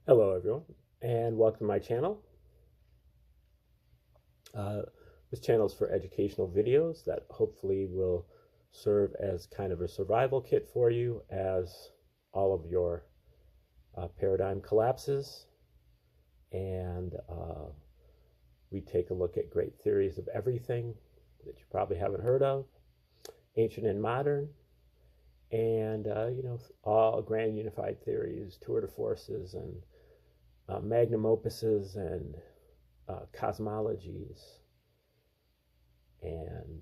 Hello everyone, and welcome to my channel. This channel is for educational videos that hopefully will serve as kind of a survival kit for you as all of your paradigm collapses, and we take a look at great theories of everything that you probably haven't heard of, ancient and modern, and all grand unified theories, tour de forces, and magnum opuses, and cosmologies, and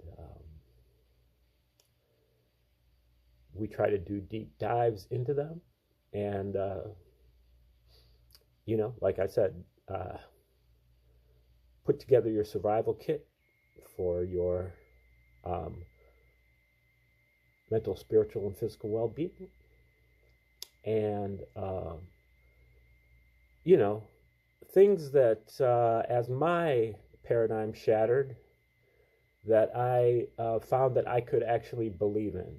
we try to do deep dives into them, and like I said, put together your survival kit for your mental, spiritual, and physical well-being. And things that as my paradigm shattered, that I found that I could actually believe in.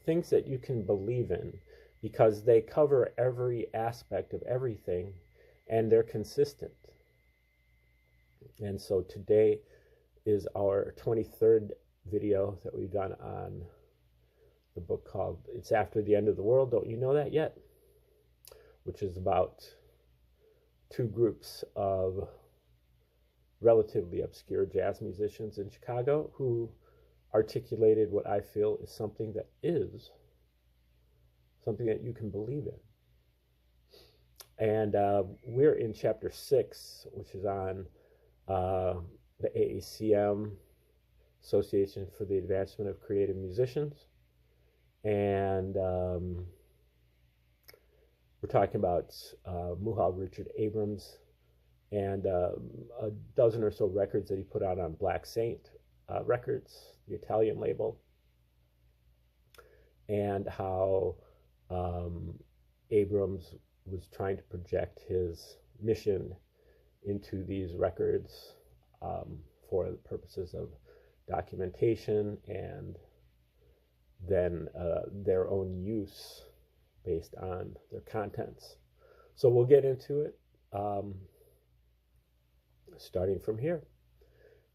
Things that you can believe in because they cover every aspect of everything and they're consistent. And so today is our 23rd video that we've done on the book called It's After the End of the World, Don't You Know That Yet? Which is about two groups of relatively obscure jazz musicians in Chicago who articulated what I feel is something that you can believe in. And we're in chapter 6, which is on the AACM, Association for the Advancement of Creative Musicians. And we're talking about Muhal Richard Abrams and a dozen or so records that he put out on Black Saint Records, the Italian label, and how Abrams was trying to project his mission into these records for the purposes of documentation and then their own use based on their contents. So we'll get into it, starting from here.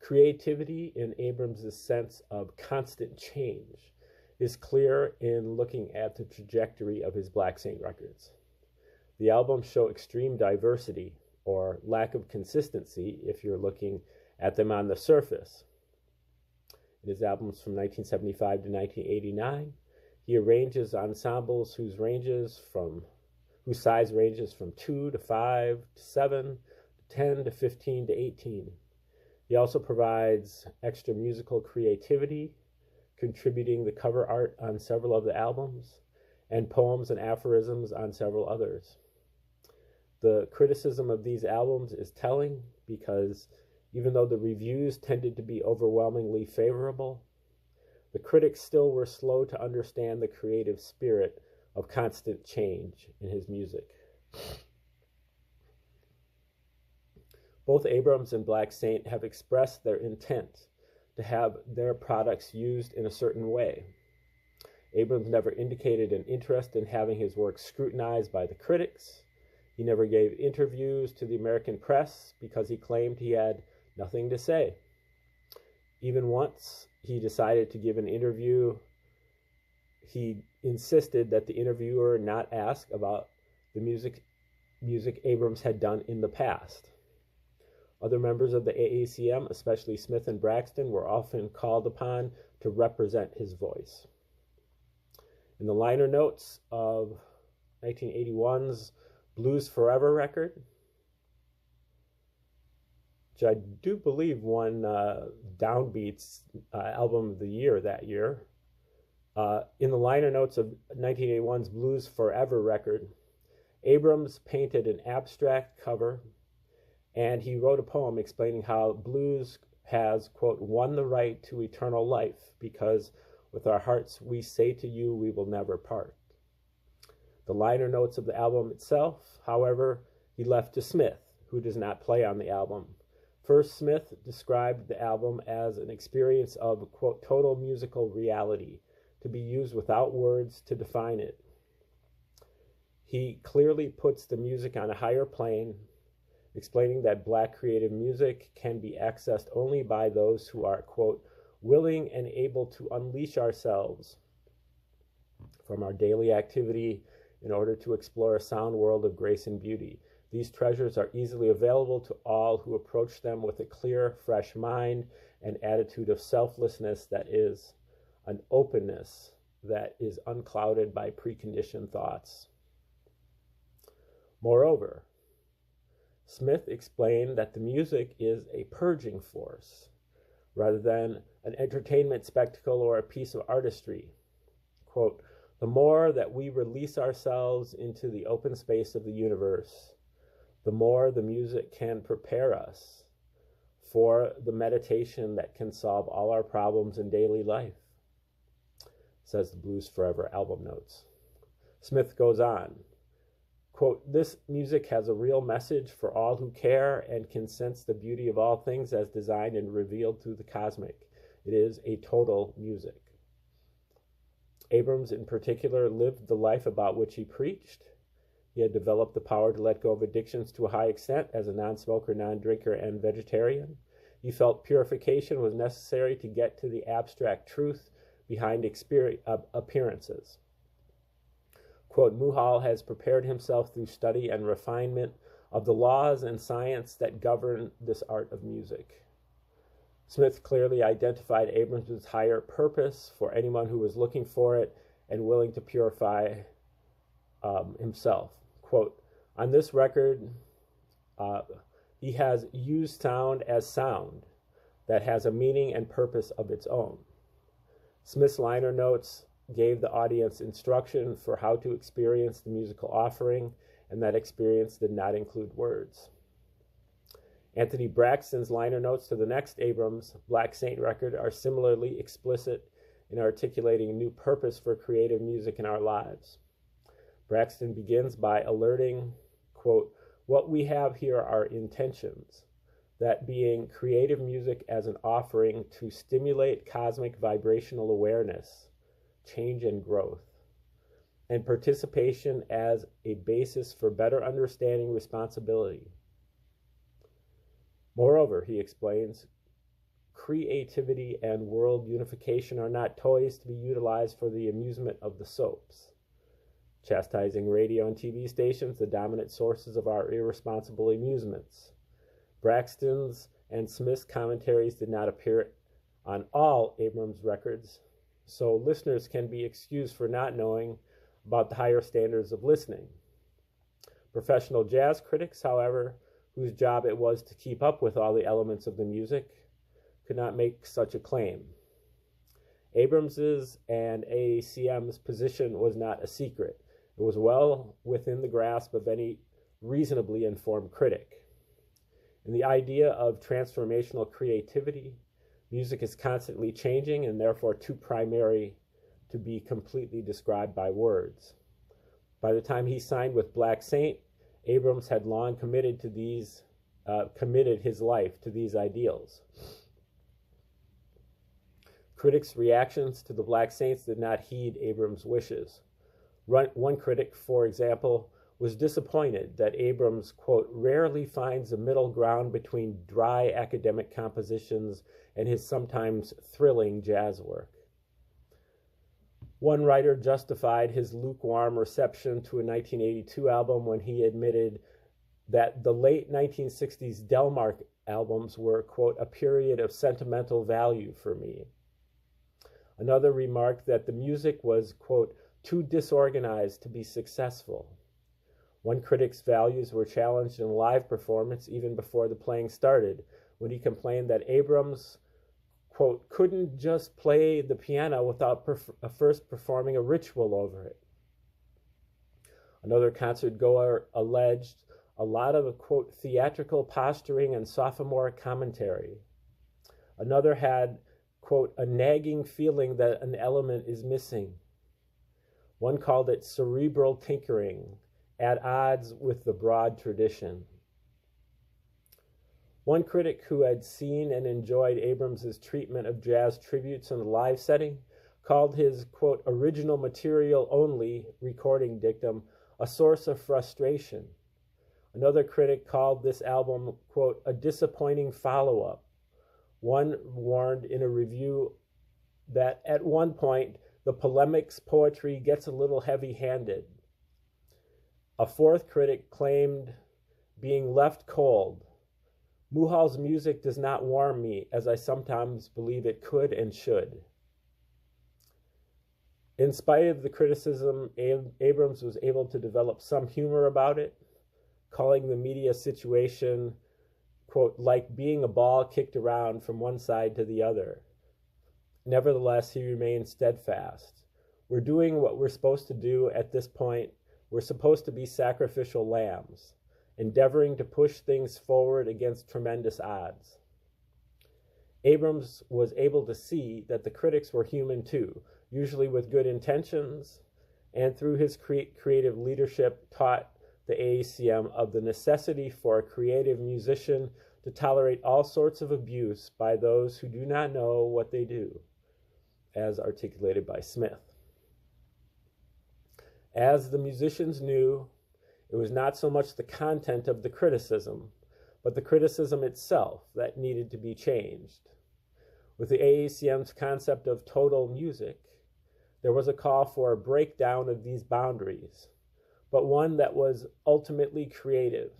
Creativity in Abrams' sense of constant change is clear in looking at the trajectory of his Black Saint records. The albums show extreme diversity, or lack of consistency if you're looking at them on the surface. In his albums from 1975 to 1989, he arranges ensembles whose size ranges from 2 to 5 to 7 to 10 to 15 to 18. He also provides extra musical creativity, contributing the cover art on several of the albums, and poems and aphorisms on several others. The criticism of these albums is telling because even though the reviews tended to be overwhelmingly favorable, the critics still were slow to understand the creative spirit of constant change in his music. Both Abrams and Black Saint have expressed their intent to have their products used in a certain way. Abrams never indicated an interest in having his work scrutinized by the critics. He never gave interviews to the American press because he claimed he had nothing to say. Even once he decided to give an interview, he insisted that the interviewer not ask about the music Abrams had done in the past. Other members of the AACM, especially Smith and Braxton, were often called upon to represent his voice. In the liner notes of 1981's Blues Forever record, which I do believe won Downbeat's Album of the Year that year. In the liner notes of 1981's Blues Forever record, Abrams painted an abstract cover, and he wrote a poem explaining how blues has, quote, won the right to eternal life because with our hearts we say to you we will never part. The liner notes of the album itself, however, he left to Smith, who does not play on the album. First, Smith described the album as an experience of, quote, total musical reality, to be used without words to define it. He clearly puts the music on a higher plane, explaining that Black creative music can be accessed only by those who are, quote, willing and able to unleash ourselves from our daily activity in order to explore a sound world of grace and beauty. These treasures are easily available to all who approach them with a clear, fresh mind and attitude of selflessness that is an openness that is unclouded by preconditioned thoughts. Moreover, Smith explained that the music is a purging force rather than an entertainment spectacle or a piece of artistry. Quote, the more that we release ourselves into the open space of the universe, the more the music can prepare us for the meditation that can solve all our problems in daily life, says the Blues Forever album notes. Smith goes on, quote, this music has a real message for all who care and can sense the beauty of all things as designed and revealed through the cosmic. It is a total music. Abrams, in particular, lived the life about which he preached. He had developed the power to let go of addictions to a high extent as a non-smoker, non-drinker, and vegetarian. He felt purification was necessary to get to the abstract truth behind appearances. Quote, Muhal has prepared himself through study and refinement of the laws and science that govern this art of music. Smith clearly identified Abrams' higher purpose for anyone who was looking for it and willing to purify himself. Quote, on this record, he has used sound as sound that has a meaning and purpose of its own. Smith's liner notes gave the audience instruction for how to experience the musical offering, and that experience did not include words. Anthony Braxton's liner notes to the next Abrams Black Saint record are similarly explicit in articulating a new purpose for creative music in our lives. Braxton begins by alerting, quote, what we have here are intentions, that being creative music as an offering to stimulate cosmic vibrational awareness, change and growth, and participation as a basis for better understanding responsibility. Moreover, he explains, creativity and world unification are not toys to be utilized for the amusement of the soaps, chastising radio and TV stations, the dominant sources of our irresponsible amusements. Braxton's and Smith's commentaries did not appear on all Abrams records, so listeners can be excused for not knowing about the higher standards of listening. Professional jazz critics, however, whose job it was to keep up with all the elements of the music, could not make such a claim. Abrams's and AACM's position was not a secret. It was well within the grasp of any reasonably informed critic. In the idea of transformational creativity, music is constantly changing and therefore too primary to be completely described by words. By the time he signed with Black Saint, Abrams had long committed his life to these ideals. Critics' reactions to the Black Saints did not heed Abrams' wishes. One critic, for example, was disappointed that Abrams, quote, rarely finds a middle ground between dry academic compositions and his sometimes thrilling jazz work. One writer justified his lukewarm reception to a 1982 album when he admitted that the late 1960s Delmark albums were, quote, a period of sentimental value for me. Another remarked that the music was, quote, too disorganized to be successful. One critic's values were challenged in a live performance even before the playing started, when he complained that Abrams, quote, couldn't just play the piano without first performing a ritual over it. Another concert goer alleged a lot of, quote, theatrical posturing and sophomoric commentary. Another had, quote, a nagging feeling that an element is missing. One called it cerebral tinkering, at odds with the broad tradition. One critic who had seen and enjoyed Abrams's treatment of jazz tributes in a live setting called his, quote, original material only recording dictum a source of frustration. Another critic called this album, quote, a disappointing follow-up. One warned in a review that at one point, the polemics poetry gets a little heavy-handed. A fourth critic claimed being left cold. Muhal's music does not warm me, as I sometimes believe it could and should. In spite of the criticism, Abrams was able to develop some humor about it, calling the media situation, quote, like being a ball kicked around from one side to the other. Nevertheless, he remained steadfast. We're doing what we're supposed to do at this point. We're supposed to be sacrificial lambs, endeavoring to push things forward against tremendous odds. Abrams was able to see that the critics were human too, usually with good intentions, and through his creative leadership taught the AACM of the necessity for a creative musician to tolerate all sorts of abuse by those who do not know what they do, as articulated by Smith. As the musicians knew, it was not so much the content of the criticism, but the criticism itself that needed to be changed. With the AACM's concept of total music, there was a call for a breakdown of these boundaries, but one that was ultimately creative.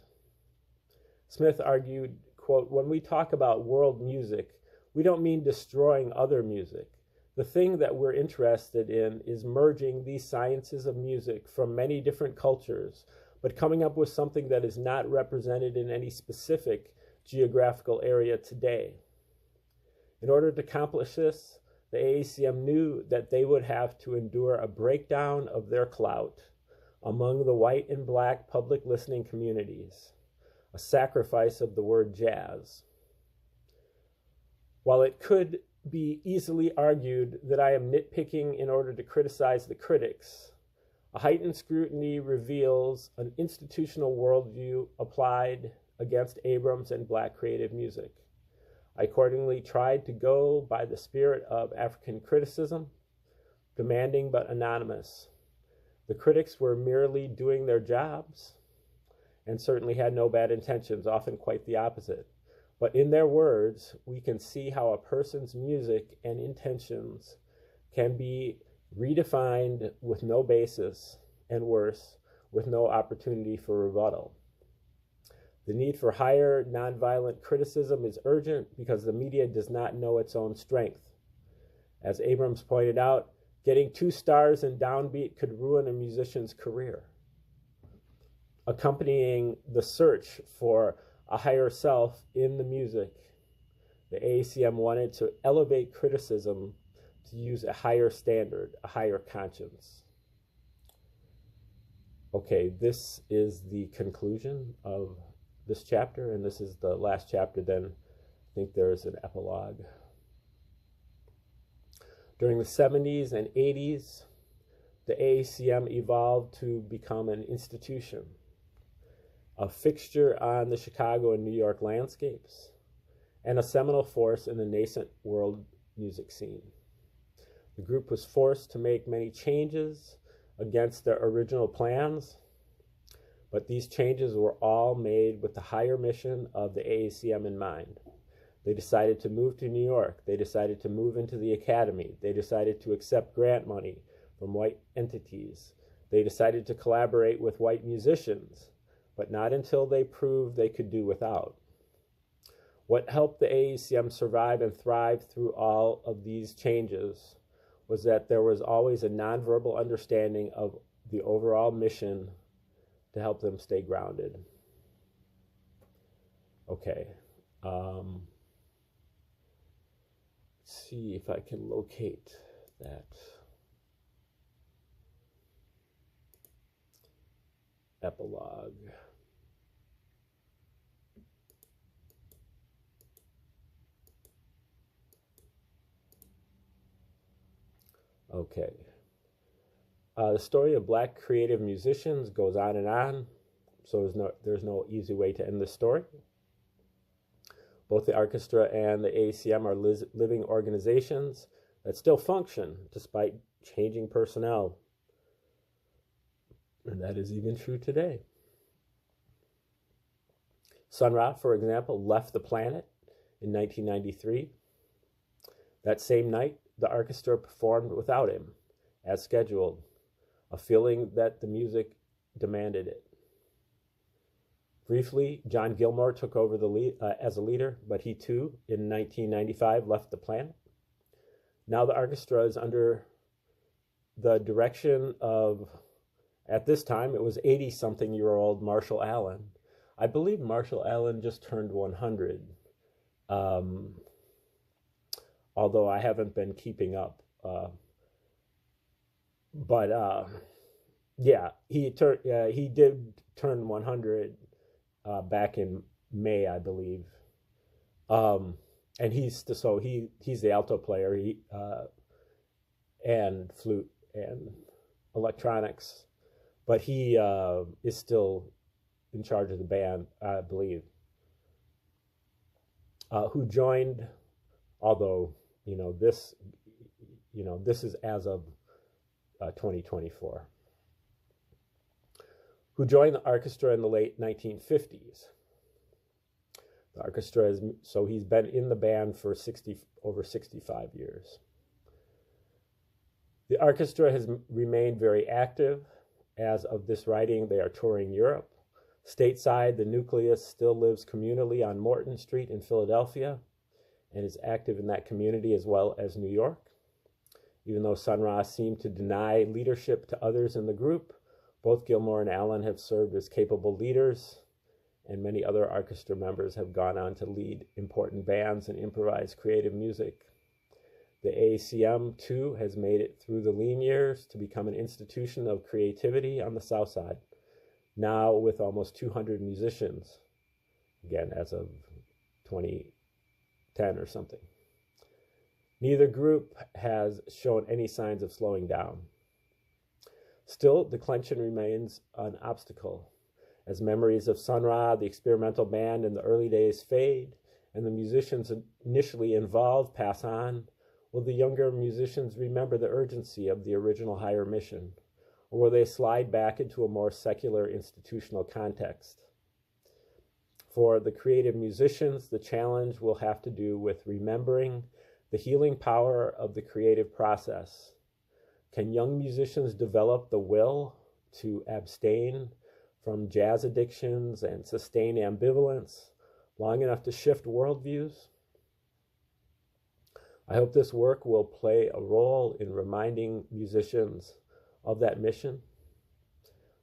Smith argued, quote, when we talk about world music, we don't mean destroying other music. The thing that we're interested in is merging these sciences of music from many different cultures, but coming up with something that is not represented in any specific geographical area today. In order to accomplish this, the AACM knew that they would have to endure a breakdown of their clout among the white and black public listening communities, a sacrifice of the word jazz. While it could be easily argued that I am nitpicking in order to criticize the critics, a heightened scrutiny reveals an institutional worldview applied against Abrams and black creative music. I accordingly tried to go by the spirit of African criticism, demanding but anonymous. The critics were merely doing their jobs and certainly had no bad intentions, often quite the opposite. But in their words, we can see how a person's music and intentions can be redefined with no basis, and worse, with no opportunity for rebuttal. The need for higher nonviolent criticism is urgent because the media does not know its own strength. As Abrams pointed out, getting 2 stars in downbeat could ruin a musician's career. Accompanying the search for a higher self in the music, the AACM wanted to elevate criticism to use a higher standard, a higher conscience. Okay, this is the conclusion of this chapter, and this is the last chapter. Then I think there is an epilogue. During the 70s and 80s, the AACM evolved to become an institution, a fixture on the Chicago and New York landscapes, and a seminal force in the nascent world music scene. The group was forced to make many changes against their original plans, but these changes were all made with the higher mission of the AACM in mind. They decided to move to New York. They decided to move into the academy. They decided to accept grant money from white entities. They decided to collaborate with white musicians, but not until they proved they could do without. What helped the AACM survive and thrive through all of these changes was that there was always a nonverbal understanding of the overall mission to help them stay grounded. Okay. Let's see if I can locate that epilogue. Okay. The story of black creative musicians goes on and on, so there's no easy way to end this story. Both the orchestra and the AACM are living organizations that still function despite changing personnel. And that is even true today. Sun Ra, for example, left the planet in 1993. That same night, the orchestra performed without him, as scheduled, a feeling that the music demanded it. Briefly, John Gilmore took over as a leader, but he too, in 1995, left the planet. Now the orchestra is under the direction of, at this time, it was 80-something-year-old Marshall Allen. I believe Marshall Allen just turned 100, although I haven't been keeping up. Yeah, he did turn 100 back in May, I believe. And he's the alto player, and flute and electronics, but he is still in charge of the band, I believe. Who joined, although this is as of 2024. Who joined the orchestra in the late 1950s. The orchestra he's been in the band for over 65 years. The orchestra has remained very active. As of this writing, they are touring Europe. Stateside, the nucleus still lives communally on Morton Street in Philadelphia and is active in that community as well as New York. Even though Sun Ra seemed to deny leadership to others in the group, both Gilmore and Allen have served as capable leaders, and many other orchestra members have gone on to lead important bands and improvise creative music. The AACM, too, has made it through the lean years to become an institution of creativity on the South Side, now with almost 200 musicians, again, as of 2010 or something. Neither group has shown any signs of slowing down. Still, declension remains an obstacle. As memories of Sun Ra, the experimental band in the early days fade, and the musicians initially involved pass on, will the younger musicians remember the urgency of the original higher mission, or will they slide back into a more secular institutional context? For the creative musicians, the challenge will have to do with remembering the healing power of the creative process. Can young musicians develop the will to abstain from jazz addictions and sustain ambivalence long enough to shift worldviews? I hope this work will play a role in reminding musicians of that mission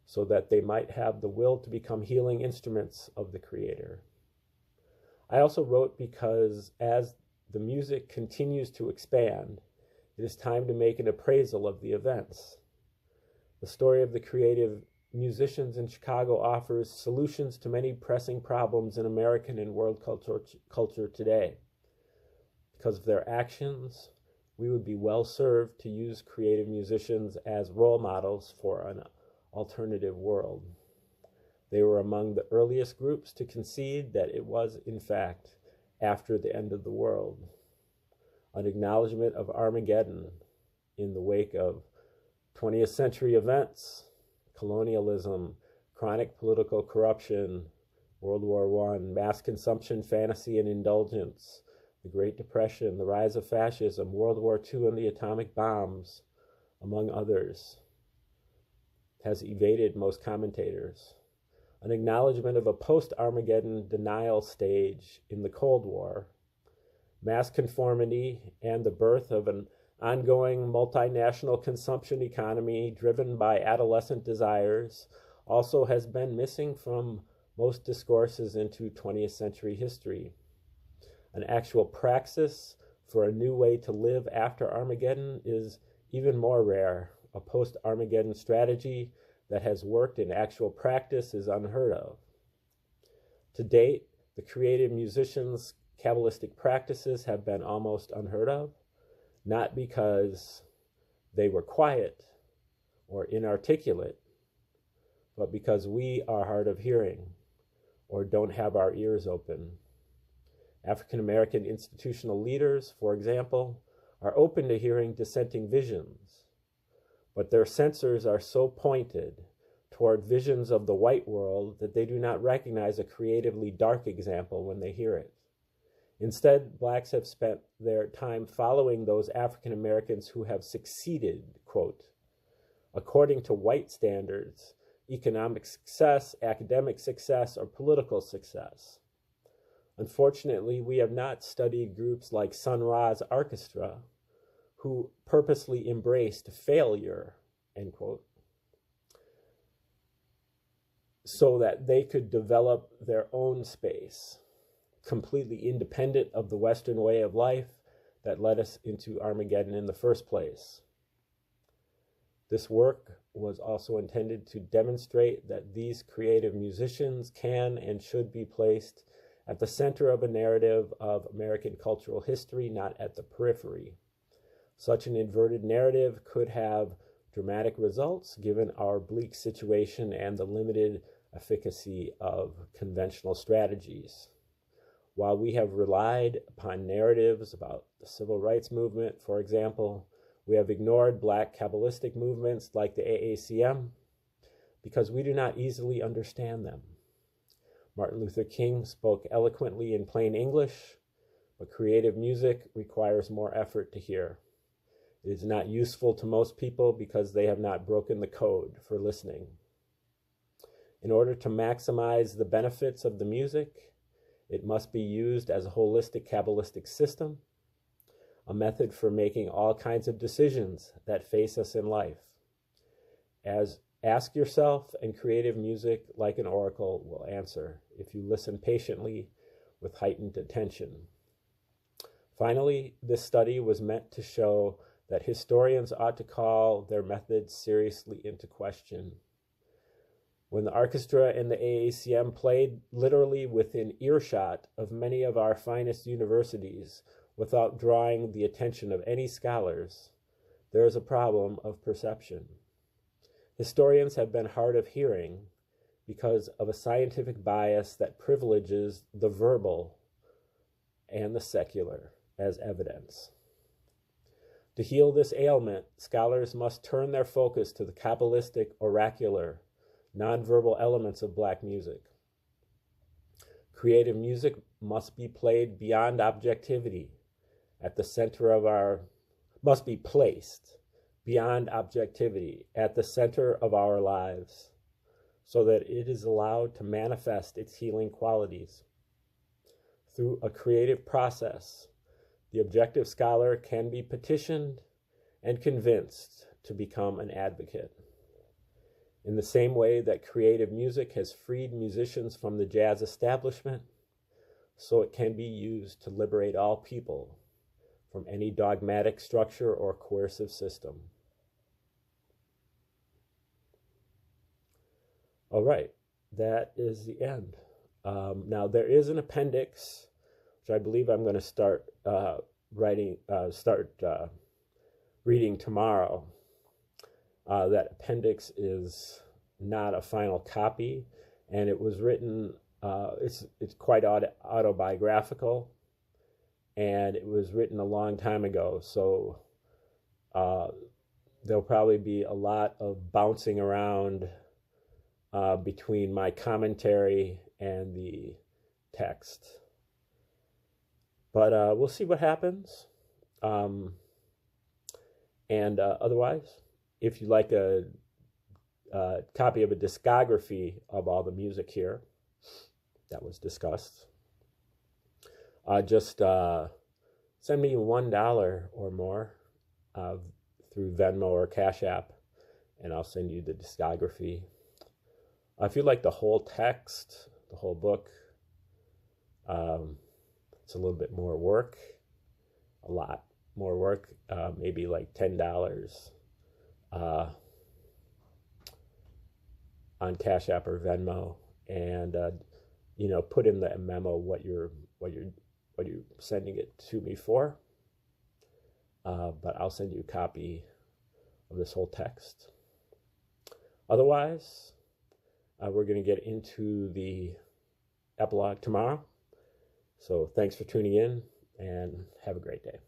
so that they might have the will to become healing instruments of the Creator. I also wrote because as the music continues to expand, it is time to make an appraisal of the events. The story of the creative musicians in Chicago offers solutions to many pressing problems in American and world culture today. Because of their actions, we would be well served to use creative musicians as role models for an alternative world. They were among the earliest groups to concede that it was, in fact, after the end of the world, an acknowledgement of Armageddon in the wake of 20th century events, colonialism, chronic political corruption, World War I, mass consumption, fantasy, and indulgence, the Great Depression, the rise of fascism, World War II, and the atomic bombs, among others, has evaded most commentators. An acknowledgement of a post-Armageddon denial stage in the Cold War, mass conformity, and the birth of an ongoing multinational consumption economy driven by adolescent desires also has been missing from most discourses into 20th century history. An actual praxis for a new way to live after Armageddon is even more rare. A post-Armageddon strategy that has worked in actual practice is unheard of. To date, the creative musicians' Kabbalistic practices have been almost unheard of, not because they were quiet or inarticulate, but because we are hard of hearing or don't have our ears open. African American institutional leaders, for example, are open to hearing dissenting visions, but their censors are so pointed toward visions of the white world that they do not recognize a creatively dark example when they hear it. Instead, blacks have spent their time following those African Americans who have succeeded, quote, according to white standards, economic success, academic success, or political success. Unfortunately, we have not studied groups like Sun Ra's orchestra, who purposely embraced failure, end quote, so that they could develop their own space, completely independent of the Western way of life that led us into Armageddon in the first place. This work was also intended to demonstrate that these creative musicians can and should be placed at the center of a narrative of American cultural history, not at the periphery. Such an inverted narrative could have dramatic results given our bleak situation and the limited efficacy of conventional strategies. While we have relied upon narratives about the civil rights movement, for example, we have ignored Black Kabbalistic movements like the AACM because we do not easily understand them. Martin Luther King spoke eloquently in plain English, but creative music requires more effort to hear. It is not useful to most people because they have not broken the code for listening. In order to maximize the benefits of the music, it must be used as a holistic Kabbalistic system, a method for making all kinds of decisions that face us in life. Ask yourself, and creative music, like an oracle, will answer if you listen patiently with heightened attention. Finally, this study was meant to show that historians ought to call their methods seriously into question. When the orchestra and the AACM played literally within earshot of many of our finest universities without drawing the attention of any scholars, there is a problem of perception. Historians have been hard of hearing because of a scientific bias that privileges the verbal and the secular as evidence. To heal this ailment, scholars must turn their focus to the Kabbalistic, oracular, nonverbal elements of Black music. Creative music must be played beyond objectivity, at the center of must be placed beyond objectivity at the center of our lives, so that it is allowed to manifest its healing qualities. Through a creative process, the objective scholar can be petitioned and convinced to become an advocate. In the same way that creative music has freed musicians from the jazz establishment, so it can be used to liberate all people from any dogmatic structure or coercive system. All right, that is the end. Now there is an appendix, which I believe I'm going to start reading tomorrow. That appendix is not a final copy, and it was written. It's quite autobiographical, and it was written a long time ago. So there'll probably be a lot of bouncing around between my commentary and the text. But we'll see what happens. Otherwise, if you'd like a copy of a discography of all the music here that was discussed, just send me $1 or more through Venmo or Cash App, and I'll send you the discography. If you like the whole text, the whole book, it's a little bit more work, a lot more work, maybe like $10 on Cash App or Venmo, and put in the memo what you're sending it to me for. But I'll send you a copy of this whole text. Otherwise, we're going to get into the epilogue tomorrow. So thanks for tuning in, and have a great day.